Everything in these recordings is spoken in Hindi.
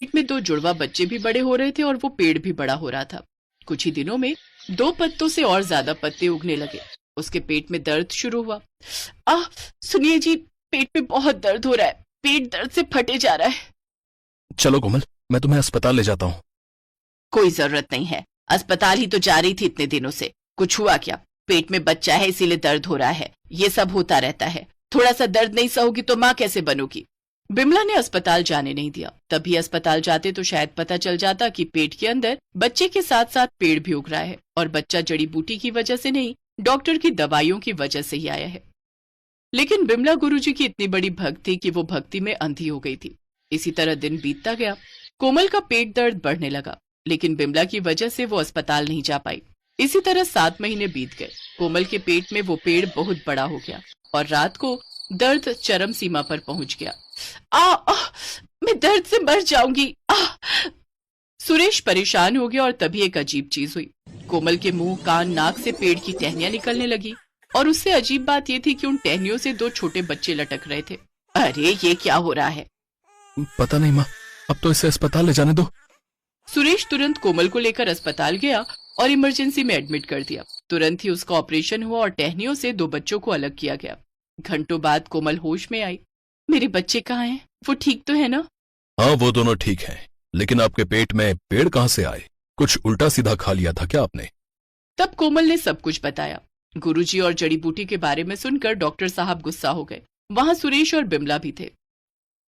पेट में 2 जुड़वा बच्चे भी बड़े हो रहे थे और वो पेड़ भी बड़ा हो रहा था। कुछ ही दिनों में 2 पत्तों से और ज्यादा पत्ते उगने लगे। उसके पेट में दर्द शुरू हुआ। आह, सुनिए जी, पेट में बहुत दर्द हो रहा है, पेट दर्द से फटे जा रहा है। चलो कोमल, मैं तुम्हें अस्पताल ले जाता हूँ। कोई जरूरत नहीं है, अस्पताल ही तो जा रही थी इतने दिनों से। कुछ हुआ क्या? पेट में बच्चा है इसीलिए दर्द हो रहा है, ये सब होता रहता है। थोड़ा सा दर्द नहीं सहोगी तो माँ कैसे बनोगी? बिमला ने अस्पताल जाने नहीं दिया। तभी अस्पताल जाते तो शायद पता चल जाता कि पेट के अंदर बच्चे के साथ साथ पेड़ भी उग रहा है और बच्चा जड़ी बूटी की वजह से नहीं, डॉक्टर की दवाइयों की वजह से ही आया है। लेकिन बिमला गुरुजी की इतनी बड़ी भक्त थी कि वो भक्ति में अंधी हो गई थी। इसी तरह दिन बीतता गया। कोमल का पेट दर्द बढ़ने लगा, लेकिन बिमला की वजह से वो अस्पताल नहीं जा पाई। इसी तरह 7 महीने बीत गए। कोमल के पेट में वो पेड़ बहुत बड़ा हो गया और रात को दर्द चरम सीमा पर पहुंच गया। मैं दर्द से मर जाऊंगी। सुरेश परेशान हो गया और तभी एक अजीब चीज हुई। कोमल के मुंह, कान, नाक से पेड़ की टहनियां निकलने लगी और उससे अजीब बात यह थी कि उन टहनियों से 2 छोटे बच्चे लटक रहे थे। अरे, ये क्या हो रहा है? पता नहीं माँ, अब तो इसे अस्पताल ले जाने दो। सुरेश तुरंत कोमल को लेकर अस्पताल गया और इमरजेंसी में एडमिट कर दिया। तुरंत ही उसका ऑपरेशन हुआ और टहनियों से 2 बच्चों को अलग किया गया। घंटों बाद कोमल होश में आई। मेरे बच्चे कहाँ हैं? वो ठीक तो है ना? हाँ, वो दोनों ठीक हैं, लेकिन आपके पेट में पेड़ कहाँ से आए? कुछ उल्टा सीधा खा लिया था क्या आपने? तब कोमल ने सब कुछ बताया। गुरुजी और जड़ी बूटी के बारे में सुनकर डॉक्टर साहब गुस्सा हो गए। वहाँ सुरेश और बिमला भी थे।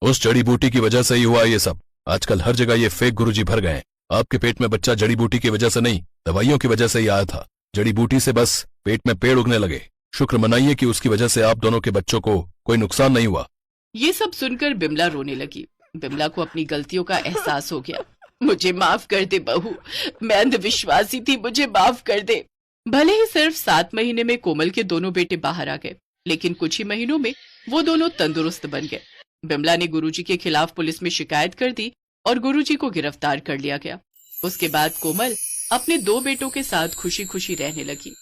उस जड़ी बूटी की वजह से ही हुआ ये सब। आजकल हर जगह ये फेक गुरुजी भर गए हैं। आपके पेट में बच्चा जड़ी बूटी की वजह से नहीं, दवाइयों की वजह से ही आया था। जड़ी बूटी से बस पेट में पेड़ उगने लगे। शुक्र मनाइए कि उसकी वजह से आप दोनों के बच्चों को कोई नुकसान नहीं हुआ। ये सब सुनकर बिमला रोने लगी। बिमला को अपनी गलतियों का एहसास हो गया। मुझे माफ कर दे बहू, मैं अंधविश्वासी थी, मुझे माफ कर दे। भले ही सिर्फ 7 महीने में कोमल के दोनों बेटे बाहर आ गए, लेकिन कुछ ही महीनों में वो दोनों तंदुरुस्त बन गए। बिमला ने गुरुजी के खिलाफ पुलिस में शिकायत कर दी और गुरुजी को गिरफ्तार कर लिया गया। उसके बाद कोमल अपने 2 बेटों के साथ खुशी खुशी रहने लगी।